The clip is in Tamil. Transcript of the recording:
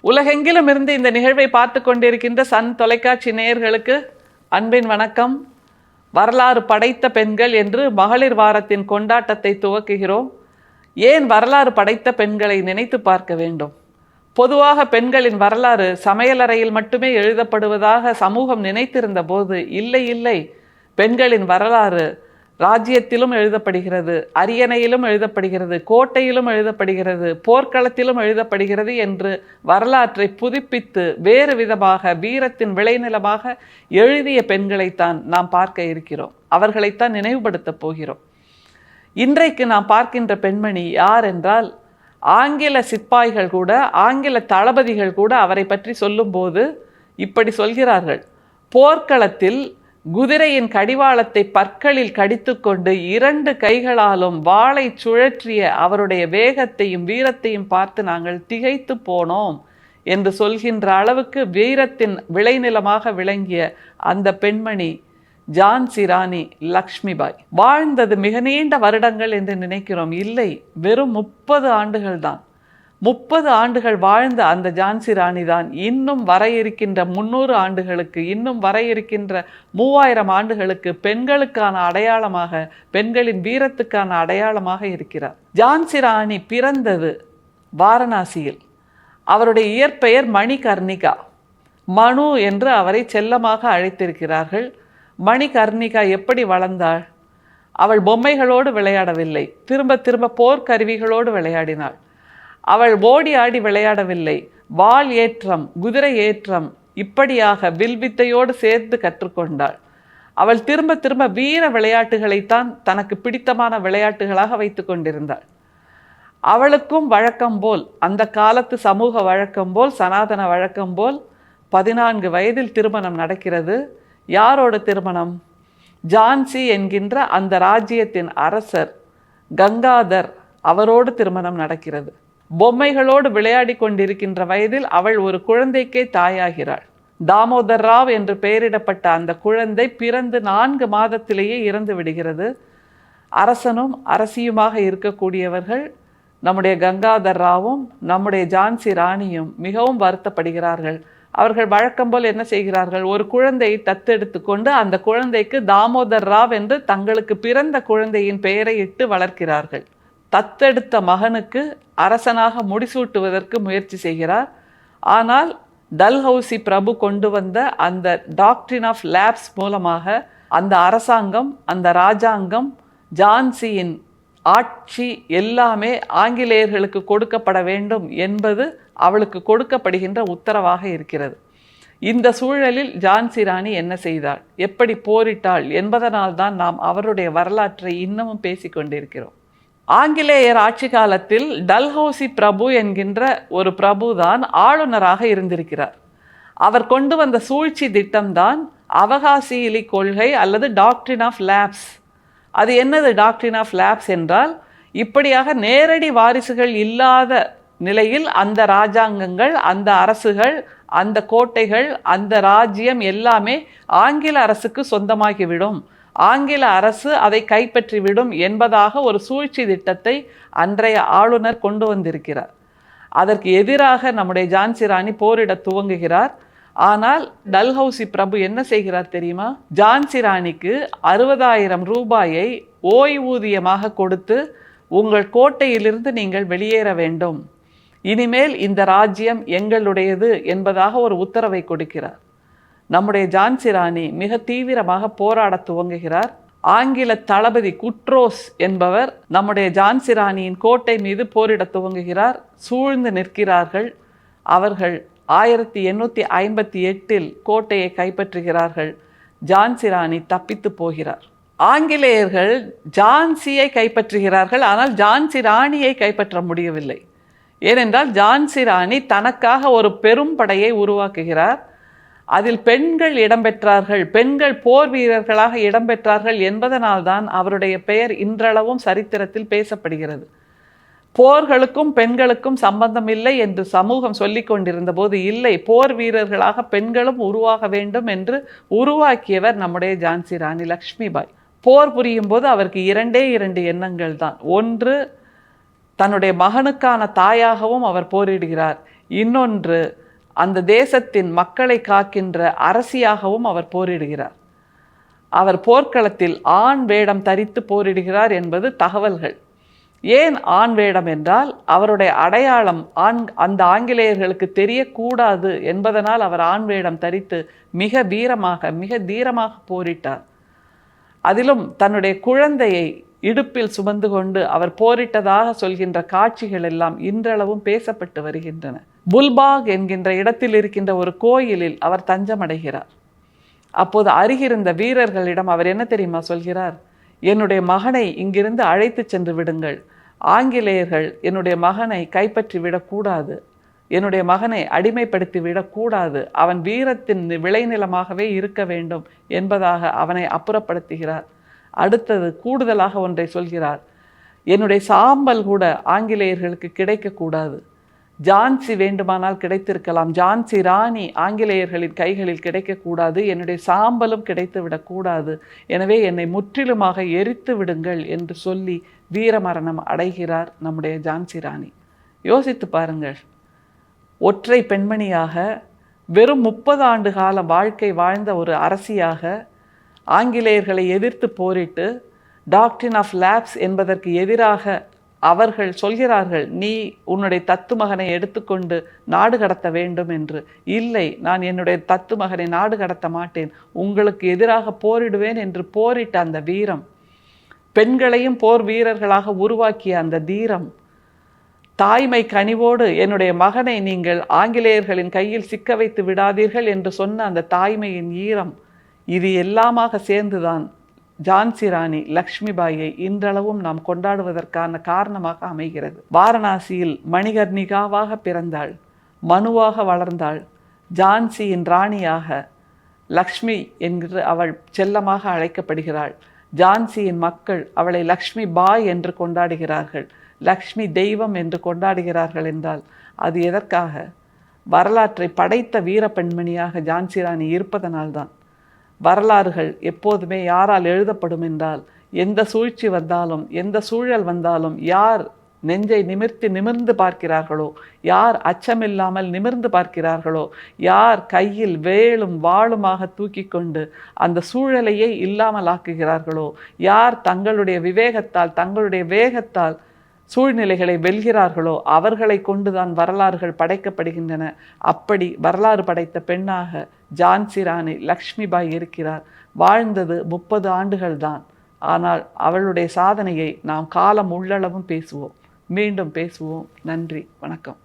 உலகெங்கிலும் இருந்து இந்த நிகழ்வை பார்த்து கொண்டிருக்கின்ற சன் தொலைக்காட்சி நேயர்களுக்கு அன்பின் வணக்கம். வரலாறு படைத்த பெண்கள் என்று மகளிர் வாரத்தின் கொண்டாட்டத்தை துவக்குகிறோம். ஏன் வரலாறு படைத்த பெண்களை நினைத்து பார்க்க வேண்டும்? பொதுவாக பெண்களின் வரலாறு சமையலறையில் மட்டுமே எழுதப்படுவதாக சமூகம் நினைத்திருந்த போது இல்லை, பெண்களின் வரலாறு ராஜ்யத்திலும் எழுதப்படுகிறது, அரியணையிலும் எழுதப்படுகிறது, கோட்டையிலும் எழுதப்படுகிறது, போர்க்களத்திலும் எழுதப்படுகிறது என்று வரலாற்றை புதுப்பித்து வேறு விதமாக வீரத்தின் விளைநிலமாக எழுதிய பெண்களைத்தான் நாம் பார்க்க இருக்கிறோம். அவர்களைத்தான் நினைவுபடுத்தப் போகிறோம். இன்றைக்கு நாம் பார்க்கின்ற பெண்மணி யார் என்றால், ஆங்கில சிப்பாய்கள் கூட, ஆங்கில தளபதிகள் கூட அவரை பற்றி சொல்லும்போது இப்படி சொல்கிறார்கள்: போர்க்களத்தில் குதிரையின் கடிவாளத்தை பற்களில் கடித்துக்கொண்டு 2 கைகளாலும் வாளை சுழற்றிய அவருடைய வேகத்தையும் வீரத்தையும் பார்த்து நாங்கள் திகைத்து போனோம் என்று சொல்கின்ற அளவுக்கு வீரத்தின் விளைநிலமாக விளங்கிய அந்த பெண்மணி ஜான்சி ராணி லக்ஷ்மிபாய். வாழ்ந்தது மிக நீண்ட வருடங்கள் என்று நினைக்கிறோம். இல்லை, வெறும் 30 ஆண்டுகள் தான். 30 ஆண்டுகள் வாழ்ந்த அந்த ஜான்சி ராணி தான் இன்னும் வர இருக்கின்ற 300 ஆண்டுகளுக்கு, இன்னும் வர இருக்கின்ற 3000 ஆண்டுகளுக்கு பெண்களுக்கான அடையாளமாக, பெண்களின் வீரத்துக்கான அடையாளமாக இருக்கிறார். ஜான்சி ராணி பிறந்தது வாரணாசியில். அவருடைய இயற்பெயர் மணிகர்ணிகா. மனு என்று அவரை செல்லமாக அழைத்திருக்கிறார்கள். மணிகர்ணிகா எப்படி வளர்ந்தாள்? அவள் பொம்மைகளோடு விளையாடவில்லை, திரும்ப திரும்ப போர்க்கருவிகளோடு விளையாடினாள். அவள் ஓடி ஆடி விளையாடவில்லை, வாள் ஏற்றம், குதிரை ஏற்றம், இப்படியாக வில்வித்தையோடு சேர்த்து கற்றுக்கொண்டாள். அவள் திரும்ப திரும்ப வீர விளையாட்டுகளைத்தான் தனக்கு பிடித்தமான விளையாட்டுகளாக வைத்து கொண்டிருந்தாள். அவளுக்கும் வழக்கம் போல், அந்த காலத்து சமூக வழக்கம் போல், சனாதன வழக்கம் போல் 14 வயதில் திருமணம் நடக்கிறது. யாரோட திருமணம்? ஜான்சி என்கின்ற அந்த ராஜ்யத்தின் அரசர் கங்காதர், அவரோடு திருமணம் நடக்கிறது. பொம்மைகளோடு விளையாடி கொண்டிருக்கின்ற வயதில் அவள் ஒரு குழந்தைக்கே தாயாகிறாள். தாமோதர் ராவ் என்று பெயரிடப்பட்ட அந்த குழந்தை பிறந்து 4 மாதத்திலேயே இறந்து விடுகிறது. அரசனும் அரசியுமாக இருக்கக்கூடியவர்கள் நம்முடைய கங்காதர் ராவும் நம்முடைய ஜான்சி ராணியும் மிகவும் வருத்தப்படுகிறார்கள். அவர்கள் வழக்கம் போல் என்ன செய்கிறார்கள்? ஒரு குழந்தையை தத்தெடுத்து கொண்டு அந்த குழந்தைக்கு தாமோதர் ராவ் என்று தங்களுக்கு பிறந்த குழந்தையின் பெயரை இட்டு வளர்க்கிறார்கள். தத்தெடுத்த மகனுக்கு அரசனாக முடிசூட்டுவதற்கு முயற்சி செய்கிறார். ஆனால் டல்ஹவுசி பிரபு கொண்டு வந்த அந்த டாக்ட்ரின் ஆஃப் லேப்ஸ் மூலமாக அந்த அரசாங்கம், அந்த ராஜாங்கம், ஜான்சியின் ஆட்சி எல்லாமே ஆங்கிலேயர்களுக்கு கொடுக்கப்பட வேண்டும் என்பது அவளுக்கு கொடுக்கப்படுகின்ற உத்தரவாக இருக்கிறது. இந்த சூழலில் ஜான்சி ராணி என்ன செய்தாள், எப்படி போரிட்டாள் என்பதனால்தான் நாம் அவருடைய வரலாற்றை இன்னமும் பேசிக்கொண்டிருக்கிறோம். ஆங்கிலேயர் ஆட்சி காலத்தில் டல்ஹவுசி பிரபு என்கின்ற ஒரு பிரபு தான் ஆளுநராக இருந்திருக்கிறார். அவர் கொண்டு வந்த சூழ்ச்சி திட்டம்தான் அவகாசியிலி கொள்கை அல்லது டாக்ட்ரின் ஆஃப் லேப்ஸ். அது என்னது டாக்ட்ரின் ஆஃப் லேப்ஸ் என்றால், இப்படியாக நேரடி வாரிசுகள் இல்லாத நிலையில் அந்த ராஜாங்கங்கள், அந்த அரசுகள், அந்த கோட்டைகள், அந்த ராஜ்யம் எல்லாமே ஆங்கில அரசுக்கு சொந்தமாகிவிடும், ஆங்கில அரசு அதை கைப்பற்றிவிடும் என்பதாக ஒரு சூழ்ச்சி திட்டத்தை அன்றைய ஆளுநர் கொண்டு வந்திருக்கிறார். அதற்கு எதிராக நம்முடைய ஜான்சி ராணி போரிட துவங்குகிறார். ஆனால் டல்ஹவுசி பிரபு என்ன செய்கிறார் தெரியுமா? ஜான்சி ராணிக்கு 60,000 ரூபாயை ஓய்வூதியமாக கொடுத்து, உங்கள் கோட்டையிலிருந்து நீங்கள் வெளியேற வேண்டும், இனிமேல் இந்த ராஜ்யம் எங்களுடையது என்பதாக ஒரு உத்தரவை கொடுக்கிறார். நம்முடைய ஜான்சி ராணி மிக தீவிரமாக போராட துவங்குகிறார். ஆங்கில தளபதி குட்ரோஸ் என்பவர் நம்முடைய ஜான்சி ராணியின் கோட்டை மீது போரிட துவங்குகிறார். சூழ்ந்து நிற்கிறார்கள். அவர்கள் 1858 கோட்டையை கைப்பற்றுகிறார்கள். ஜான்சி ராணி தப்பித்து போகிறார். ஆங்கிலேயர்கள் ஜான்சியை கைப்பற்றுகிறார்கள், ஆனால் ஜான்சி ராணியை கைப்பற்ற முடியவில்லை. ஏனென்றால் ஜான்சி ராணி தனக்காக ஒரு பெரும் படையை உருவாக்குகிறார். அதில் பெண்கள் இடம்பெற்றார்கள், பெண்கள் போர் வீரர்களாக இடம்பெற்றார்கள் என்பதனால்தான் அவருடைய பெயர் இன்றளவும் சரித்திரத்தில் பேசப்படுகிறது. போர்களுக்கும் பெண்களுக்கும் சம்பந்தம் இல்லை என்று சமூகம் சொல்லிக் கொண்டிருந்த போது, இல்லை, போர் வீரர்களாக பெண்களும் உருவாக வேண்டும் என்று உருவாக்கியவர் நம்முடைய ஜான்சி ராணி லக்ஷ்மிபாய். போர் புரியும் போது அவருக்கு 2 எண்ணங்கள் தான். ஒன்று, தன்னுடைய மகனுக்கான தாயாகவும் அவர் போரிடுகிறார். இன்னொன்று, அந்த தேசத்தின் மக்களை காக்கின்ற அரசியாகவும் அவர் போரிடுகிறார். அவர் போர்க்களத்தில் ஆண் வேடம் தரித்து போரிடுகிறார் என்பது தகவல்கள். ஏன் ஆண் வேடம் என்றால், அவருடைய அடையாளம் அந்த ஆங்கிலேயர்களுக்கு தெரியக்கூடாது என்பதனால் அவர் ஆண் வேடம் தரித்து மிக வீரமாக மிக தீரமாக போரிட்டார். அதிலும் தன்னுடைய குழந்தையை இடுப்பில் சுமந்து கொண்டு அவர் போரிட்டதாக சொல்கின்ற காட்சிகள் எல்லாம் இன்றளவும் பேசப்பட்டு வருகின்றன. புல்பாக் என்கின்ற இடத்தில் இருக்கின்ற ஒரு கோயிலில் அவர் தஞ்சமடைகிறார். அப்போது அருகிருந்த வீரர்களிடம் அவர் என்ன தெரியுமா சொல்கிறார்? என்னுடைய மகனை இங்கிருந்து அழைத்து சென்று விடுங்கள். ஆங்கிலேயர்கள் என்னுடைய மகனை கைப்பற்றி விடக்கூடாது, என்னுடைய மகனை அடிமைப்படுத்தி விடக்கூடாது, அவன் வீரத்தின் விளைநிலமாகவே இருக்க வேண்டும் என்பதாக அவனை அப்புறப்படுத்துகிறார். அடுத்தது கூடுதலாக ஒன்றை சொல்கிறார். என்னுடைய சாம்பல் கூட ஆங்கிலேயர்களுக்கு கிடைக்கக்கூடாது. ஜான்சி வேண்டுமானால் கிடைத்திருக்கலாம், ஜான்சி ராணி ஆங்கிலேயர்களின் கைகளில் கிடைக்கக்கூடாது, என்னுடைய சாம்பலும் கிடைத்து விடக்கூடாது, எனவே என்னை முற்றிலுமாக எரித்து விடுங்கள் என்று சொல்லி வீரமரணம் அடைகிறார் நம்முடைய ஜான்சி ராணி. யோசித்து பாருங்கள், ஒற்றை பெண்மணியாக வெறும் 30 ஆண்டு கால வாழ்க்கை வாழ்ந்த ஒரு அரசியாக ஆங்கிலேயர்களை எதிர்த்து போரிட்டு டாக்ட்ரின் ஆஃப் லேப்ஸ் என்பதற்கு எதிராக அவர்கள் சொல்கிறார்கள், நீ உன்னுடைய தத்து மகனை எடுத்துக்கொண்டு நாடு கடத்த வேண்டும் என்று. இல்லை, நான் என்னுடைய தத்து மகனை நாடு கடத்த மாட்டேன், உங்களுக்கு எதிராக போரிடுவேன் என்று போரிட்ட அந்த வீரம், பெண்களையும் போர் வீரர்களாக உருவாக்கிய அந்த தீரம், தாய்மை கனிவோடு என்னுடைய மகனை நீங்கள் ஆங்கிலேயர்களின் கையில் சிக்க வைத்து விடாதீர்கள் என்று சொன்ன அந்த தாய்மையின் ஈரம், இது எல்லாமாக சேர்ந்துதான் ஜான்சி ராணி லக்ஷ்மிபாயை இன்றளவும் நாம் கொண்டாடுவதற்கான காரணமாக அமைகிறது. வாரணாசியில் மணிகர்ணிகாவாக பிறந்தாள், மனுவாக வளர்ந்தாள், ஜான்சியின் ராணியாக லக்ஷ்மி என்று அவள் செல்லமாக அழைக்கப்படுகிறாள். ஜான்சியின் மக்கள் அவளை லக்ஷ்மி பாய் என்று கொண்டாடுகிறார்கள், லக்ஷ்மி தெய்வம் என்று கொண்டாடுகிறார்கள் என்றால் அது எதற்காக? வரலாற்றை படைத்த வீர பெண்மணியாக ஜான்சி ராணி இருப்பதனால்தான். வரலாறுகள் எப்போதுமே யாரால் எழுதப்படும் என்றால், எந்த சூழ்ச்சி வந்தாலும் எந்த சூழல் வந்தாலும் யார் நெஞ்சை நிமிர்ந்து பார்க்கிறார்களோ, யார் அச்சமில்லாமல் நிமிர்ந்து பார்க்கிறார்களோ, யார் கையில் வேலும் வாளுமாக தூக்கி கொண்டு அந்த சூழலையே இல்லாமல் ஆக்குகிறார்களோ, யார் தங்களுடைய விவேகத்தால் தங்களுடைய வேகத்தால் சூழ்நிலைகளை வெல்கிறார்களோ, அவர்களை கொண்டுதான் வரலாறுகள் படைக்கப்படுகின்றன. அப்படி வரலாறு படைத்த பெண்ணாக ஜான்சி ராணி லக்ஷ்மிபாய் இருக்கிறார். வாழ்ந்தது 30 ஆண்டுகள் தான். ஆனால் அவளுடைய சாதனையை நாம் காலம் உள்ளளவும் பேசுவோம். மீண்டும் பேசுவோம். நன்றி, வணக்கம்.